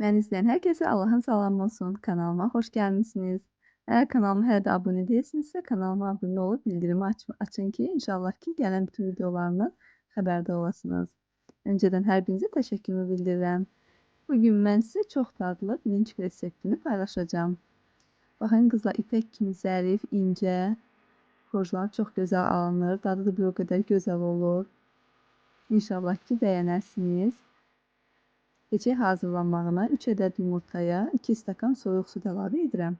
Məni izləyən hər kəsə Allahın salamı olsun. Kanalıma xoş gəlmisiniz. Əgər kanalıma hələ də abunə deyilsinizsə, kanalıma abunə olub bildirimi açın ki, inşallah ki, gələn bütün videolarımdan xəbərdar olasınız. Öncədən hər birinizə təşəkkürümü bildirirəm. Bugün mən sizə çox dadlı birinci reseptini paylaşacağım. Baxın qızlar, ipək kimi zərif, incə, xorclar çox gözəl alınır. Dadı da bir o qədər gözəl olur. İnşallah ki, bəyənərsiniz. Keçək hazırlanmağına. 3 ədəd yumurtaya 2 stəkan soyuq su əlavə edirəm.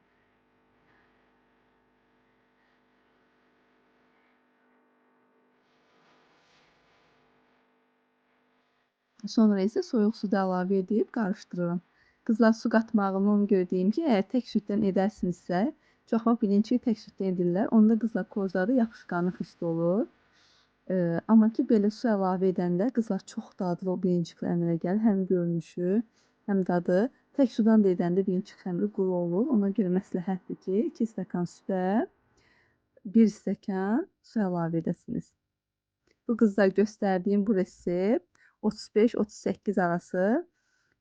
Sonra isə soyuq su da əlavə edib qarışdırıram. Qızlar, su qatmağımı onu görə deyim ki, əgər tək süddən edərsinizsə, çox vaxt bilinci tək süddən edirlər. Onda qızlar kozları yapışqanlıq hissi olur. Amma ki, belə su əlavə edəndə qızlar çox dadlı o bilinciklər əmələ gəlir. Həm görünüşü, həm dadı. Tək sudan da edəndə bilincik xəmiri quru olur. Ona görə məsləhətdir ki, 2 stəkan südə 1 stəkan su əlavə edəsiniz. Bu qızlar göstərdiyim bu resept 35-38 arası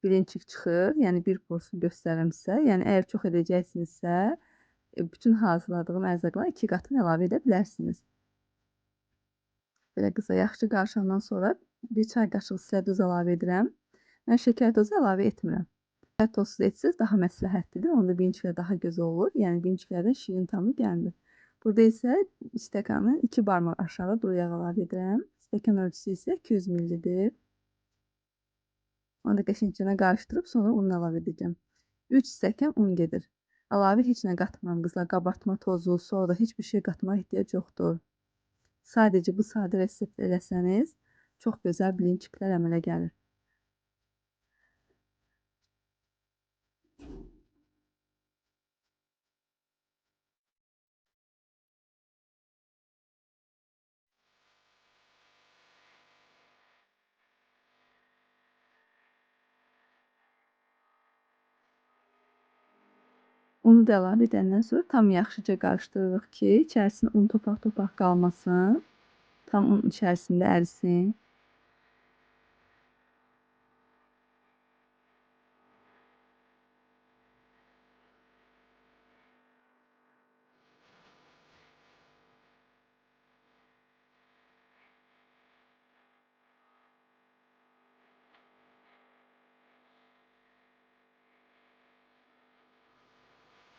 bilincik çıxır. Yəni bir porsiyon göstərirəm sizə. Yəni əgər çox edəcəksinizsə, bütün hazırladığım ərzaqlara 2 qatını əlavə edə bilərsiniz. Belə qısa yaxşı qarışandan sonra 1 çay qaşığı sizə duz əlavə edirəm. Mən şəkər tozu əlavə etmirəm. Şəkər tozsuz etsiniz daha məsləhətlidir. Onda bilinciklər daha gözəl olur. Yəni bilinciklərdən şirin tamı gəlmir. Burada isə stəkanı 2 barmaq aşağı duru yağ əlavə edirəm. Stəkan ölçüsü isə 200 ml-dir. Onu da qəşəngcə qarışdırıb sonra un əlavə edəcəm. 3 stəkan un gedir. Əlavə heç nə qatmıram qızlar. Qabartma tozu, soda heç bir şey qatmağa ehtiyac yoxdur. Sadəcə bu sadə resept eləsəniz, çox gözəl bilinciklər əmələ gəlir. Unu da əlavə edəndən sonra tam yaxşıca qarışdırırıq ki, içərisində un topaq-topaq qalmasın. Tam un içərisində ərisin.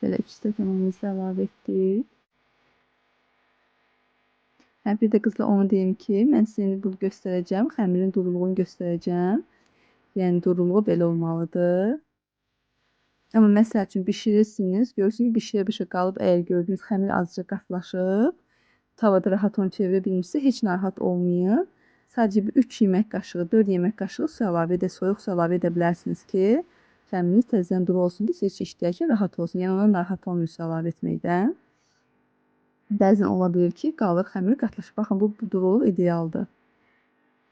Belə 3 stəkan unumuzu əlavə etdik. Bir də qızlar onu deyim ki, mən sizə bunu göstərəcəm. Xəmirin duruluğunu göstərəcəm. Yəni duruluğu belə olmalıdır. Amma məsəl üçün bişirirsiniz, görürsünüz ki, bişirə-bişirə qalıb, əgər gördüyünüz xəmir azca qatlaşıb, tavada rahat onu çevirə bilmirsə, heç narahat olmayın. Sadəcə bir 3 yemək qaşığı, 4 yemək qaşığı su əlavə edə, soyuq su əlavə edə bilərsiniz ki, xəmiriniz təzədən duru olsun ki, siz işləyərkən rahat olsun. Yəni ona narahat olmayın su əlavə etməkdən. Bəzən ola bilir ki, qalır xəmir qatlaşır. Baxın, bu duruluq idealdır.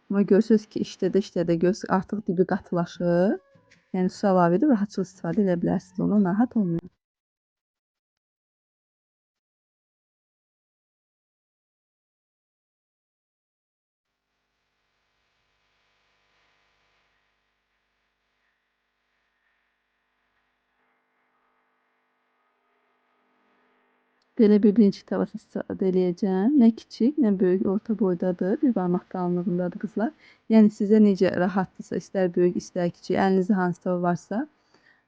Amma görürsünüz ki, işlədə görürsünüz artıq dibi qatılaşır. Yəni su əlavə edib rahatçılıq istifadə edə bilərsiniz. Ondan narahat olmayın. Belə bir bilincik tavası istifadə edəcəm. Nə kiçik, nə böyük, orta boydadır. Bir barmaq qalınlığındadır qızlar. Yəni sizə necə rahatdırsa, istər böyük, istər kiçik, əlinizdə hansı tava varsa,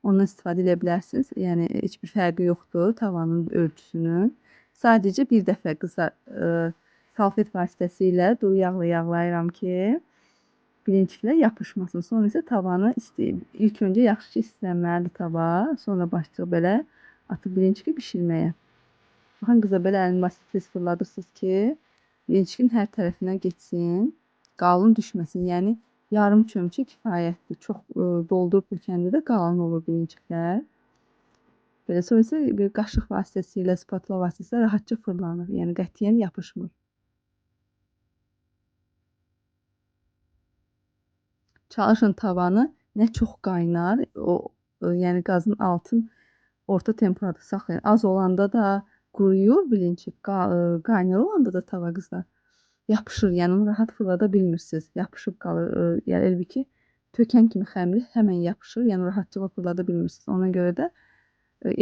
ondan istifadə edə bilərsiniz. Yəni heç bir fərqi yoxdur tavanın ölçüsünün. Sadəcə bir dəfə qızlar salfet vasitəsilə duru yağla yağlayıram ki, bilinciklər yapışmasın. Sonra isə tavanı ilk öncə yaxşı istilənməlidir tava. Sonra başlayıb belə atıb bilinciki bişirməyə. Baxın qızlar, belə əlini tez fırladırsınız ki, bilincikin hər tərəfindən geçsin, qalın düşməsin. Yəni yarım çömçə kifayətdir. Çox doldurub tökəndə də qalın olur bilinciklər. Belə sonra isə bir qaşıq vasitəsilə, spatula vasitəsilə rahatca fırlanır. Yəni qətiyyən yapışmır. Çalışın tavanı nə çox qaynar, yəni qazın altın orta temperaturda saxlayın. Az olanda da quruyur bilincik, qaynar olanda da tava qızlar yapışır. Yəni onu rahat fırlada bilmirsiniz. Yapışıb qalır. Yəni elbəttə ki, tökən kimi xəmiri həmən yapışır. Yəni rahatçılıqla fırlada bilmirsiniz. Ona görə də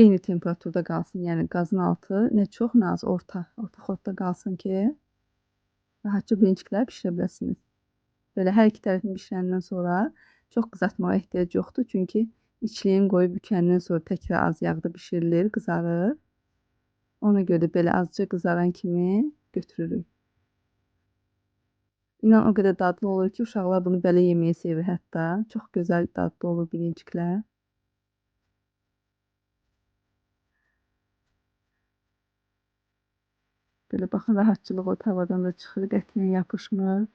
eyni temperaturda qalsın. Yəni qazın altı nə çox, nə az, orta xodda qalsın ki, rahatca blinçikləri bişirə biləsiniz. Belə hər iki tərəfini bişirəndən sonra çox qızartmağa ehtiyac yoxdur. Çünki içliyin qoyub bükəndən sonra təkrar az yağda bişirilir, qızarır. Ona görə də belə azca qızaran kimi götürürük. İnan o qədər dadlı olur ki, uşaqlar bunu belə yeməyi sevir hətta. Çox gözəl dadlı olur bilinciklər. Belə baxın, rahatçılıq o tavadan da çıxır, qətiyyən yapışmır.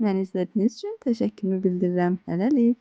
Məni izlədiyiniz üçün təşəkkürümü bildirirəm. Hələlik.